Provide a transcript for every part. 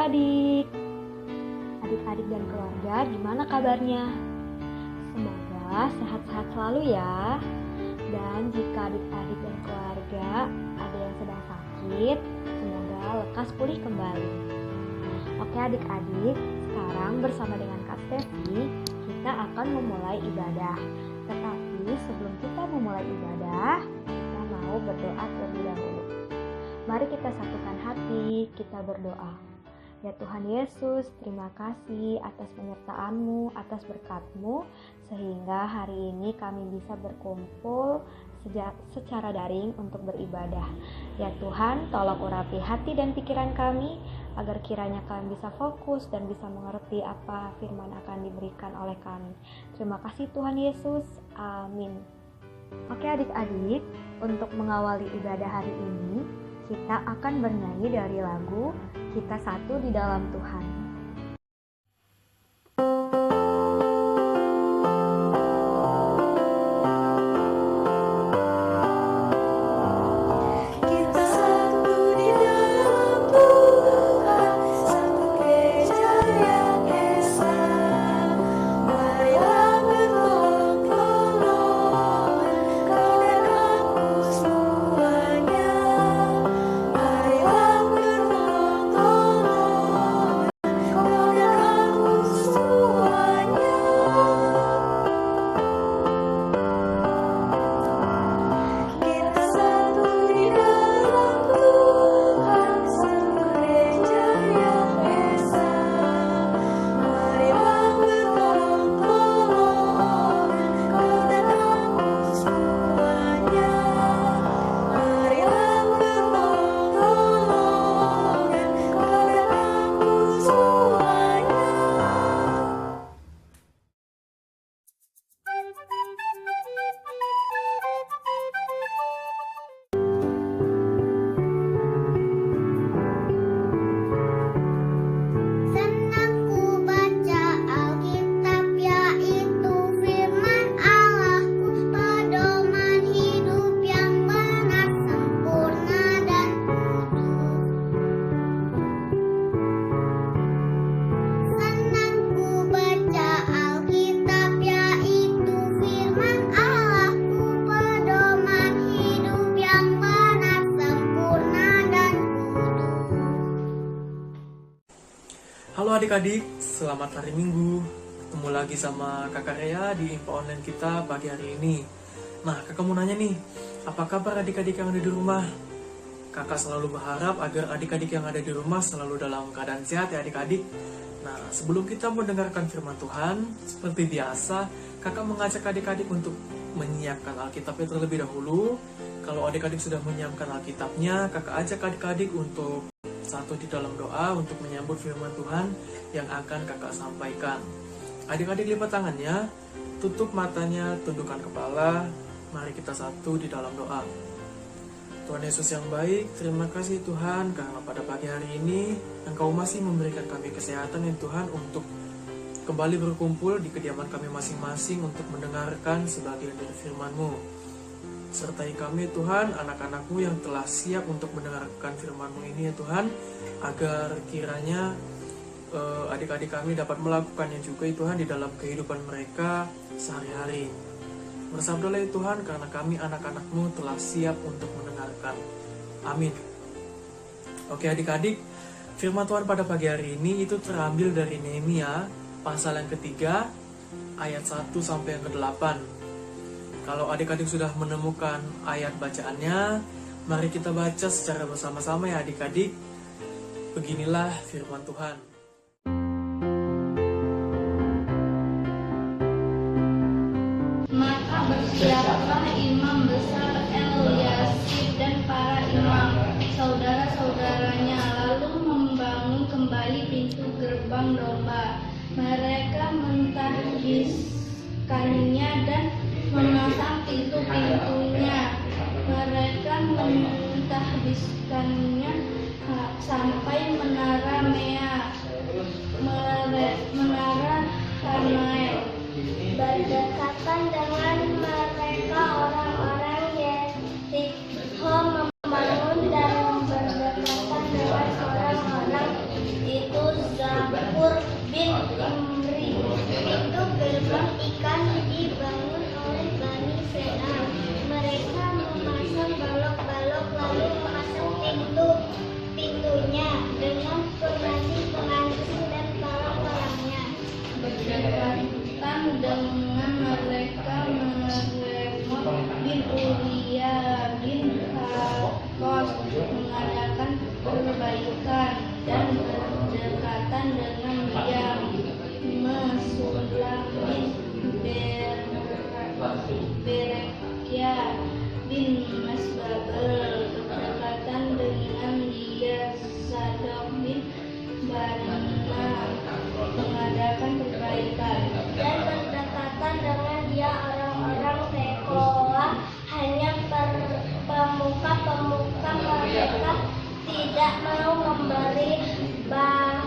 adik-adik. Adik-adik dan keluarga, gimana kabarnya? Semoga sehat-sehat selalu ya. Dan jika adik-adik dan keluarga ada yang sedang sakit, semoga lekas pulih kembali. Oke adik-adik, sekarang bersama dengan Kak Stefi, kita akan memulai ibadah. Tetapi sebelum kita memulai ibadah, kita mau berdoa terlebih dahulu. Mari kita satukan hati, kita berdoa. Ya Tuhan Yesus, terima kasih atas penyertaan-Mu, atas berkat-Mu, sehingga hari ini kami bisa berkumpul secara daring untuk beribadah. Ya Tuhan, tolong urapi hati dan pikiran kami, agar kiranya kami bisa fokus dan bisa mengerti apa firman akan diberikan oleh kami. Terima kasih Tuhan Yesus, amin. Oke adik-adik, untuk mengawali ibadah hari ini, kita akan bernyanyi dari lagu Kita Satu di Dalam Tuhan. Halo adik-adik, selamat hari Minggu. Ketemu lagi sama Kakak Rea di info online kita pagi hari ini. Nah, kakak mau nanya nih, apa kabar adik-adik yang ada di rumah? Kakak selalu berharap agar adik-adik yang ada di rumah selalu dalam keadaan sehat ya adik-adik. Nah, sebelum kita mendengarkan firman Tuhan, seperti biasa, kakak mengajak adik-adik untuk menyiapkan Alkitabnya terlebih dahulu. Kalau adik-adik sudah menyiapkan Alkitabnya, kakak ajak adik-adik untuk satu di dalam doa untuk menyambut firman Tuhan yang akan kakak sampaikan. Adik-adik lipat tangannya, tutup matanya, tundukkan kepala. Mari kita satu di dalam doa. Tuhan Yesus yang baik, terima kasih Tuhan karena pada pagi hari ini Engkau masih memberikan kami kesehatan ya Tuhan untuk kembali berkumpul di kediaman kami masing-masing untuk mendengarkan sebagian dari firman-Mu. Sertai kami Tuhan, anak-anak-Mu yang telah siap untuk mendengarkan firman-Mu ini ya Tuhan, agar kiranya adik-adik kami dapat melakukannya juga ya Tuhan di dalam kehidupan mereka sehari-hari. Bersabdalah ya Tuhan, karena kami anak-anak-Mu telah siap untuk mendengarkan. Amin. Oke adik-adik, firman Tuhan pada pagi hari ini itu terambil dari Nehemia pasal yang ketiga ayat 1 sampai yang ke-8. Kalau adik-adik sudah menemukan ayat bacaannya, mari kita baca secara bersama-sama ya adik-adik. Beginilah firman Tuhan. Maka bersiaplah imam besar Eliasib dan para imam, saudara-saudaranya, lalu membangun kembali pintu gerbang domba. Mereka mentahbiskannya dan memasang pintu-pintunya. Mereka mentahbiskannya sampai menara Mea, menara Karnael. Berdekatan dengan mereka orang-orang Yerikho membangun, dan berdekatan dengan orang-orang itu dengan mereka Meremot bin Uria bin Hakos mengadakan perbaikan dan berdekatan dengan dia. Mesulam bin Berekia bin Masbabel berdekatan dengan dia. Sadok bin Barna mengadakan perbaikan Dan berdekatan dengan dia orang-orang Tekoa, hanya pemuka-pemuka mereka tidak mau memberi bahunya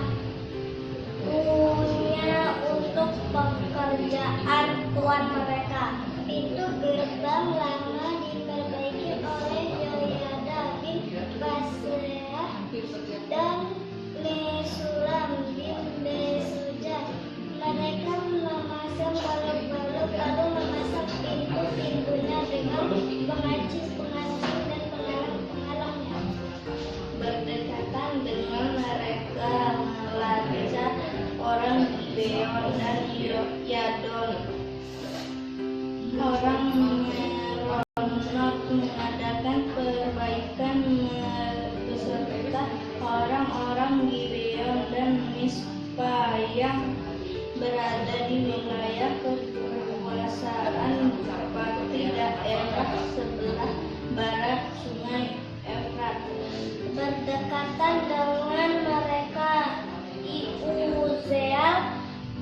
untuk pekerjaan tuan mereka. Pintu gerbang lama diperbaiki oleh Yoyada bin Basreah dan Mesulam bin Besuja. Mereka memasang balok-balok lalu memasang pintu-pintunya dengan pengacis-pengacis dan penghalang-penghalangnya. berdekatan dengan mereka melacak orang Gibeon dan Yadon. Orang Meronot mengadakan perbaikan beserta orang-orang Gibeon dan Mispa yang berada di wilayah kekuasaan seperti daerah sebelah barat Sungai Efrat. Berdekatan dengan mereka Iuzel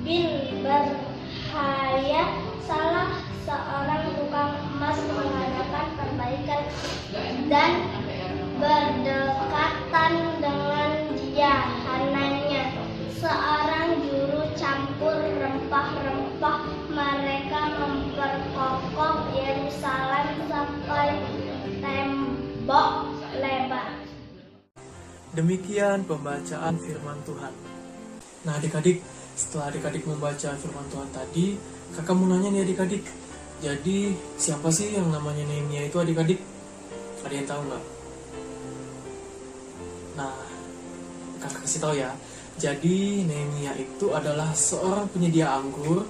bin Berhaya, salah seorang tukang emas, mengadakan perbaikan. Dan berdekatan dengan dia Hananya, seorang juru campur rempah-rempah. Mereka memperkokoh Yerusalem sampai tembok lebar. Demikian pembacaan firman Tuhan. Nah adik-adik, setelah adik-adik membaca firman Tuhan tadi, kakak mau nanya nih adik-adik. Jadi siapa sih yang namanya Nehemia itu adik-adik? Ada yang tahu nggak? Nah, kakak kasih tahu ya. Jadi Nehemia itu adalah seorang penyedia anggur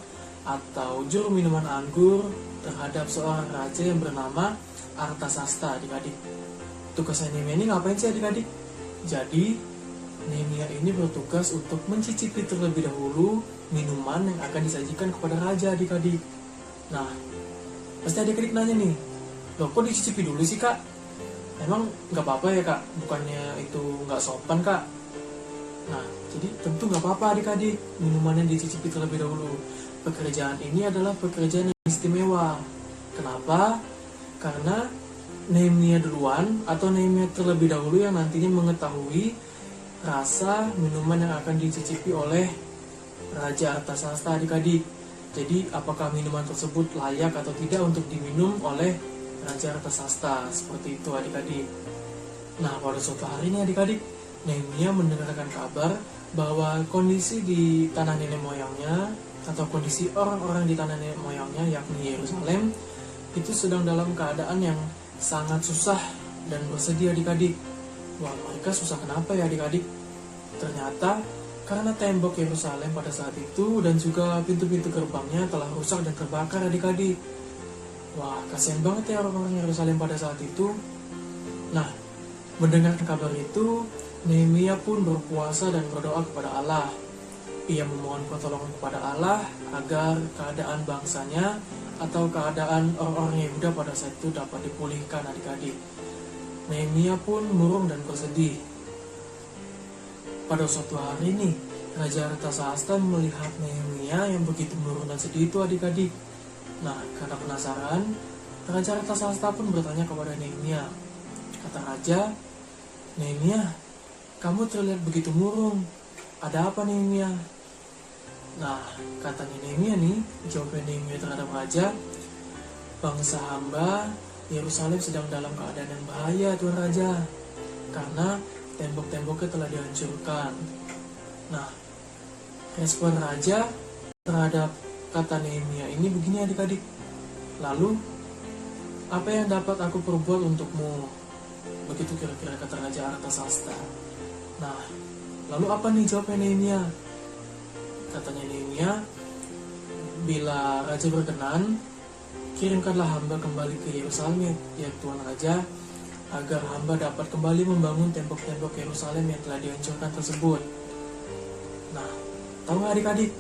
atau juru minuman anggur terhadap seorang raja yang bernama Artasasta adik-adik. Tugasnya Nehemia ini ngapain sih adik-adik? Jadi Nehemia ini bertugas untuk mencicipi terlebih dahulu minuman yang akan disajikan kepada raja adik-adik. Nah, pasti adik-adik nanya nih, loh kok dicicipi dulu sih kak? Emang nggak apa-apa ya kak? Bukannya itu nggak sopan kak? Nah, jadi tentu nggak apa-apa adik-adik, minumannya dicicipi terlebih dahulu. Pekerjaan ini adalah pekerjaan yang istimewa. Kenapa? Karena Nehemia duluan atau Nehemia terlebih dahulu yang nantinya mengetahui rasa minuman yang akan dicicipi oleh Raja Artasasta adik-adik. Jadi apakah minuman tersebut layak atau tidak untuk diminum oleh Raja Artasasta, seperti itu adik-adik. Nah pada suatu hari ini adik-adik, Nehemia mendengarkan kabar bahwa kondisi di tanah nenek moyangnya atau kondisi orang-orang di tanah nenek moyangnya yakni Yerusalem itu sedang dalam keadaan yang sangat susah dan bersedih adik-adik. Wah mereka susah kenapa ya adik-adik? Ternyata karena tembok Yerusalem pada saat itu dan juga pintu-pintu gerbangnya telah rusak dan terbakar adik-adik. Wah kasihan banget ya orang-orang Yerusalem pada saat itu. Nah mendengar kabar itu Nehemia pun berpuasa dan berdoa kepada Allah. Ia memohon pertolongan kepada Allah agar keadaan bangsanya atau keadaan orang-orang Yehuda pada saat itu dapat dipulihkan adik-adik. Nehemia pun murung dan bersedih. Pada suatu hari nih, Raja Artasasta melihat Nehemia yang begitu murung dan sedih itu adik-adik. Nah, karena penasaran, Raja Artasasta pun bertanya kepada Nehemia. Kata Raja, Nehemia, kamu terlihat begitu murung. Ada apa Nehemia? Nah, katanya Nehemia nih, jawabnya Nehemia terhadap Raja, bangsa hamba Yerusalem sedang dalam keadaan yang bahaya Tuan Raja, karena tembok-temboknya telah dihancurkan. Nah, respon Raja terhadap kata Nehemia ini begini adik-adik. Lalu, apa yang dapat aku perbuat untukmu? Begitu kira-kira kata Raja Artasasta. Nah, lalu apa nih jawabnya Nehemia? Katanya Nehemia, Bila Raja berkenan, kirimkanlah hamba kembali ke Yerusalem, ya Tuan Raja, agar hamba dapat kembali membangun tembok-tembok Yerusalem yang telah dihancurkan tersebut. Nah, tahu nggak adik-adik?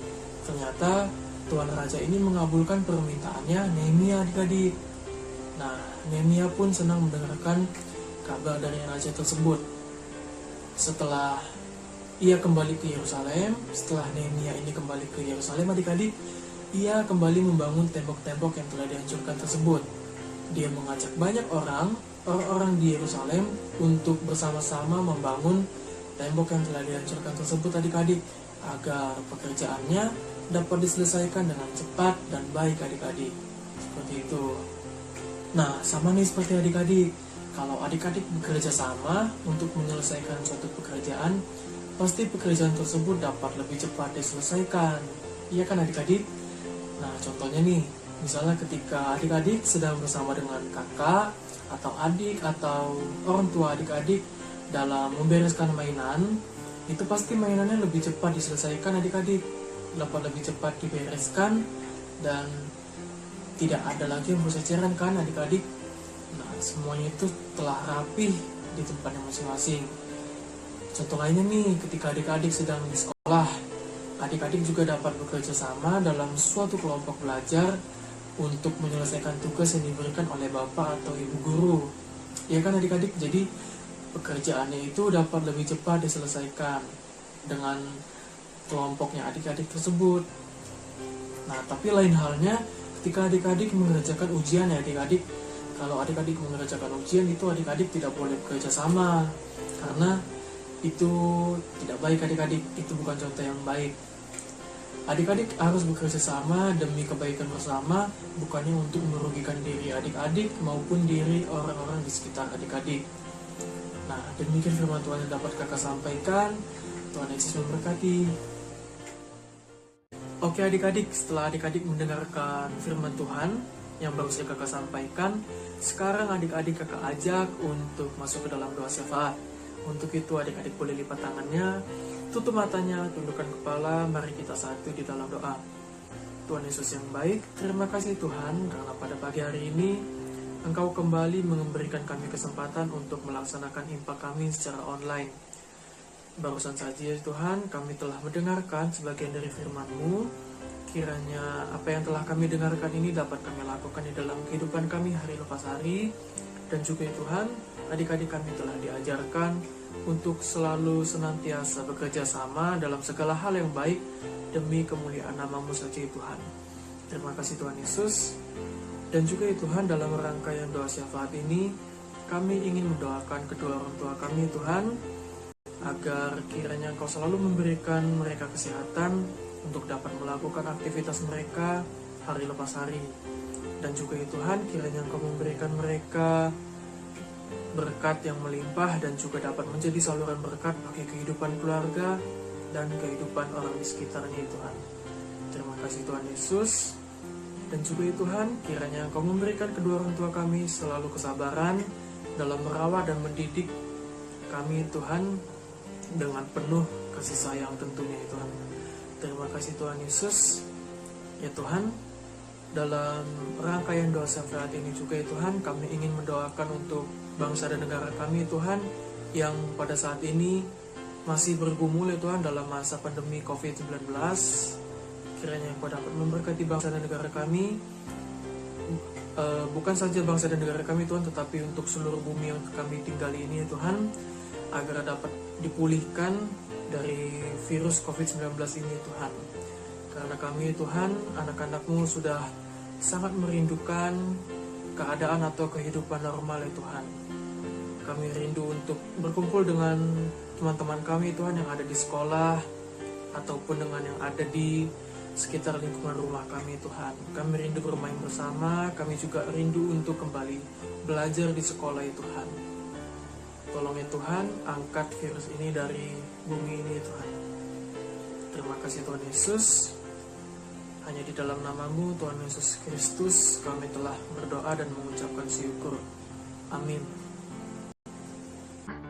Ternyata Tuan Raja ini mengabulkan permintaannya Nehemia adik-adik. Nah, Nehemia pun senang mendengarkan kabar dari Raja tersebut. Setelah ia kembali ke Yerusalem, setelah Nehemia ini kembali ke Yerusalem adik-adik, ia kembali membangun tembok-tembok yang telah dihancurkan tersebut. Dia mengajak banyak orang di Yerusalem untuk bersama-sama membangun tembok yang telah dihancurkan tersebut adik-adik, agar pekerjaannya dapat diselesaikan dengan cepat dan baik adik-adik. Seperti itu. Nah, sama nih seperti adik-adik. Kalau adik-adik bekerja sama untuk menyelesaikan suatu pekerjaan, pasti pekerjaan tersebut dapat lebih cepat diselesaikan. Iya kan adik-adik? Nah, contohnya nih, misalnya ketika adik-adik sedang bersama dengan kakak atau adik atau orang tua adik-adik dalam membereskan mainan, itu pasti mainannya lebih cepat diselesaikan adik-adik, dapat lebih cepat dibereskan, dan tidak ada lagi yang berceceran kan adik-adik. Nah, semuanya itu telah rapih di tempatnya masing-masing. Contoh lainnya nih, ketika adik-adik sedang di sekolah, adik-adik juga dapat bekerja sama dalam suatu kelompok belajar untuk menyelesaikan tugas yang diberikan oleh bapak atau ibu guru. Ya kan adik-adik, jadi pekerjaannya itu dapat lebih cepat diselesaikan dengan kelompoknya adik-adik tersebut. Nah, tapi lain halnya ketika adik-adik mengerjakan ujian ya adik-adik. Kalau adik-adik mengerjakan ujian itu adik-adik tidak boleh bekerja sama, karena itu tidak baik adik-adik, itu bukan contoh yang baik. Adik-adik harus bekerja sama demi kebaikan bersama, bukannya untuk merugikan diri adik-adik maupun diri orang-orang di sekitar adik-adik. Nah, demikian firman Tuhan yang dapat kakak sampaikan. Tuhan Yesus memberkati. Oke adik-adik, setelah adik-adik mendengarkan firman Tuhan yang baru saja kakak sampaikan, sekarang adik-adik kakak ajak untuk masuk ke dalam doa syafaat. Untuk itu adik-adik boleh lipat tangannya, tutup matanya, tundukkan kepala, mari kita satu di dalam doa. Tuhan Yesus yang baik, terima kasih Tuhan karena pada pagi hari ini Engkau kembali memberikan kami kesempatan untuk melaksanakan impak kami secara online. Barusan saja Tuhan, kami telah mendengarkan sebagian dari firman-Mu. Kiranya apa yang telah kami dengarkan ini dapat kami lakukan di dalam kehidupan kami hari lepas hari. Dan juga Tuhan, adik-adik kami telah diajarkan untuk selalu senantiasa bekerja sama dalam segala hal yang baik demi kemuliaan nama-Mu saja Tuhan. Terima kasih Tuhan Yesus. Dan juga Tuhan, dalam rangkaian doa syafaat ini, kami ingin mendoakan kedua orang tua kami Tuhan, agar kiranya Engkau selalu memberikan mereka kesehatan untuk dapat melakukan aktivitas mereka hari lepas hari. Dan juga Tuhan, kiranya Engkau memberikan mereka berkat yang melimpah dan juga dapat menjadi saluran berkat bagi kehidupan keluarga dan kehidupan orang di sekitarnya Tuhan. Terima kasih Tuhan Yesus. Dan juga Tuhan, kiranya Engkau memberikan kedua orang tua kami selalu kesabaran dalam merawat dan mendidik kami Tuhan dengan penuh kasih sayang tentunya Tuhan. Terima kasih Tuhan Yesus. Ya Tuhan, dalam rangkaian doa syafaat ini juga Tuhan, kami ingin mendoakan untuk bangsa dan negara kami Tuhan, yang pada saat ini masih bergumul Tuhan dalam masa pandemi COVID-19. Kiranya Engkau dapat memberkati bangsa dan negara kami, bukan saja bangsa dan negara kami Tuhan, tetapi untuk seluruh bumi yang kami tinggali ini Tuhan, agar dapat dipulihkan dari virus COVID-19 ini Tuhan. Karena kami Tuhan, anak-anak-Mu sudah sangat merindukan keadaan atau kehidupan normal Tuhan. Kami rindu untuk berkumpul dengan teman-teman kami Tuhan yang ada di sekolah, ataupun dengan yang ada di sekitar lingkungan rumah kami Tuhan. Kami rindu bermain bersama, kami juga rindu untuk kembali belajar di sekolah Tuhan. Tolong Tuhan, angkat virus ini dari bumi ini Tuhan. Terima kasih Tuhan Yesus. Hanya di dalam nama-Mu Tuhan Yesus Kristus kami telah berdoa dan mengucapkan syukur. Amin.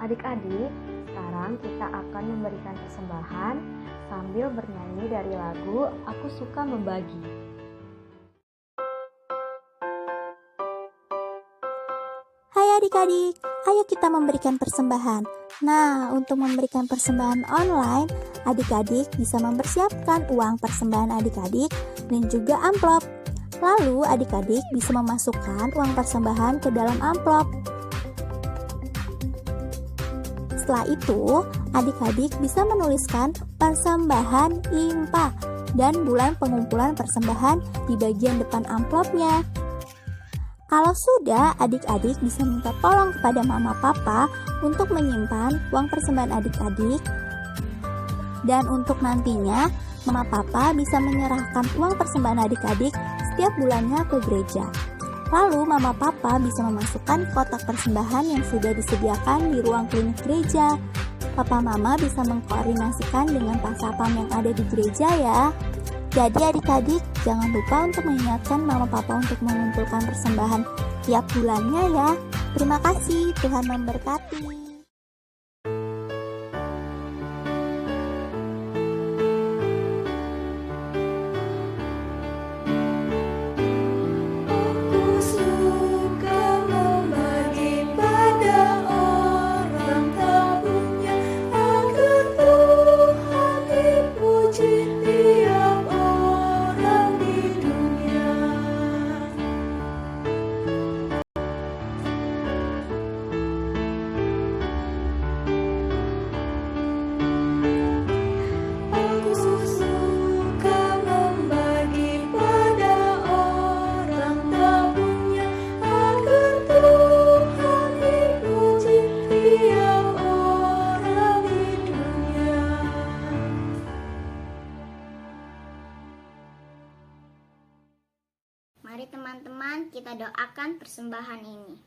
Adik-adik, sekarang kita akan memberikan persembahan sambil bernyanyi dari lagu Aku Suka Membagi. adik-adik, ayo kita memberikan persembahan. Nah, untuk memberikan persembahan online, adik-adik bisa mempersiapkan uang persembahan adik-adik dan juga amplop. Lalu adik-adik bisa memasukkan uang persembahan ke dalam amplop. Setelah itu, adik-adik bisa menuliskan persembahan IMPA dan bulan pengumpulan persembahan di bagian depan amplopnya. Kalau sudah, adik-adik bisa minta tolong kepada mama papa untuk menyimpan uang persembahan adik-adik. Dan untuk nantinya, mama papa bisa menyerahkan uang persembahan adik-adik setiap bulannya ke gereja. Lalu mama papa bisa memasukkan kotak persembahan yang sudah disediakan di ruang klinik gereja. Papa mama bisa mengkoordinasikan dengan pasapam yang ada di gereja ya. Jadi adik-adik jangan lupa untuk mengingatkan mama papa untuk mengumpulkan persembahan tiap bulannya ya. Terima kasih, Tuhan memberkati. Mari teman-teman kita doakan persembahan ini.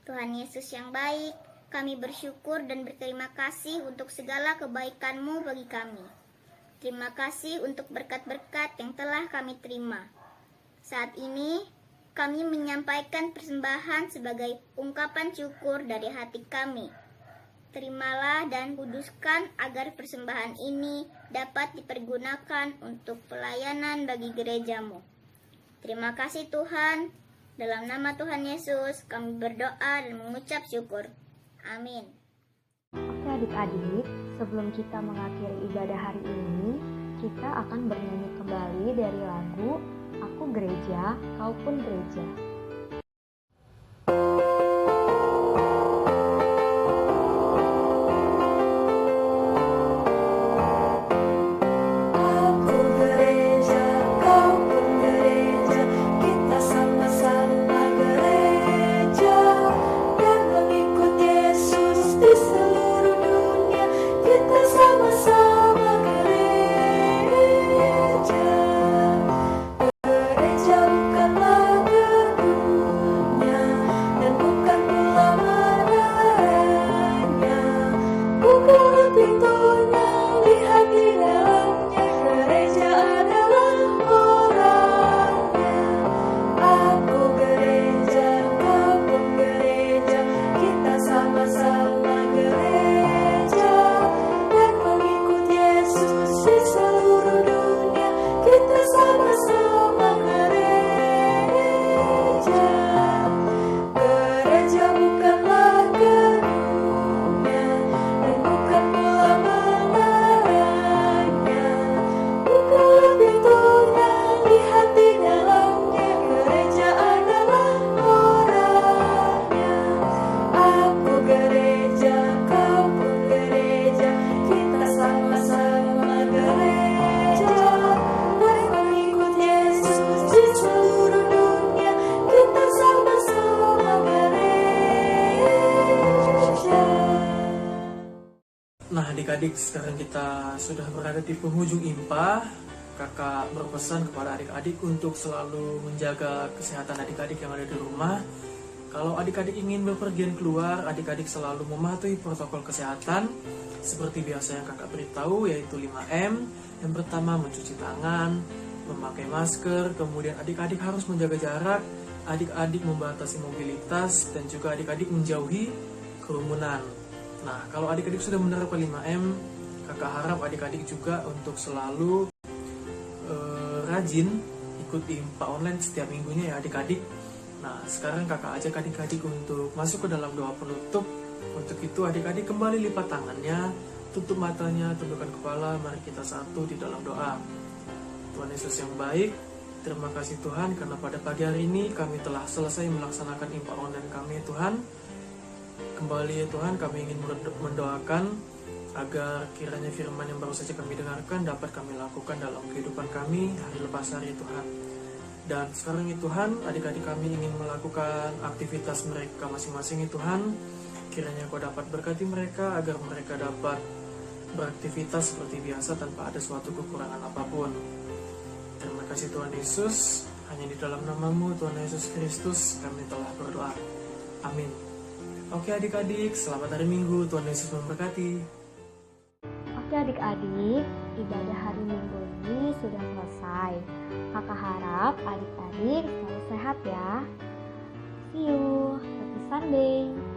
Tuhan Yesus yang baik, kami bersyukur dan berterima kasih untuk segala kebaikan-Mu bagi kami. Terima kasih untuk berkat-berkat yang telah kami terima. Saat ini, kami menyampaikan persembahan sebagai ungkapan syukur dari hati kami. Terimalah dan kuduskan agar persembahan ini dapat dipergunakan untuk pelayanan bagi gereja-Mu. Terima kasih Tuhan. Dalam nama Tuhan Yesus kami berdoa dan mengucap syukur. Amin. Oke adik-adik, sebelum kita mengakhiri ibadah hari ini, kita akan bernyanyi kembali dari lagu Aku Gereja, Kau Pun Gereja. Nah adik-adik, sekarang kita sudah berada di penghujung IMPA. Kakak berpesan kepada adik-adik untuk selalu menjaga kesehatan adik-adik yang ada di rumah. Kalau adik-adik ingin bepergian keluar, adik-adik selalu mematuhi protokol kesehatan seperti biasa yang kakak beritahu, yaitu 5M. Yang pertama mencuci tangan, memakai masker, kemudian adik-adik harus menjaga jarak, adik-adik membatasi mobilitas, dan juga adik-adik menjauhi kerumunan. Nah, kalau adik-adik sudah menerapkan 5M, kakak harap adik-adik juga untuk selalu rajin ikut IMPA online setiap minggunya ya adik-adik. Nah, sekarang kakak ajak adik-adik untuk masuk ke dalam doa penutup. Untuk itu adik-adik kembali lipat tangannya, tutup matanya, tundukkan kepala, mari kita satu di dalam doa. Tuhan Yesus yang baik, terima kasih Tuhan karena pada pagi hari ini kami telah selesai melaksanakan IMPA online kami Tuhan. Kembali ya Tuhan, kami ingin mendoakan agar kiranya firman yang baru saja kami dengarkan dapat kami lakukan dalam kehidupan kami hari lepas hari Tuhan. Dan sekarang ya Tuhan, adik-adik kami ingin melakukan aktivitas mereka masing-masing ya Tuhan. Kiranya Kau dapat berkati mereka agar mereka dapat beraktivitas seperti biasa tanpa ada suatu kekurangan apapun. Terima kasih Tuhan Yesus, hanya di dalam nama-Mu Tuhan Yesus Kristus kami telah berdoa. Amin. Oke adik-adik, selamat hari Minggu, Tuhan Yesus memberkati. Oke adik-adik, ibadah hari Minggu ini sudah selesai. Kakak harap adik-adik selalu sehat ya. See you, happy Sunday.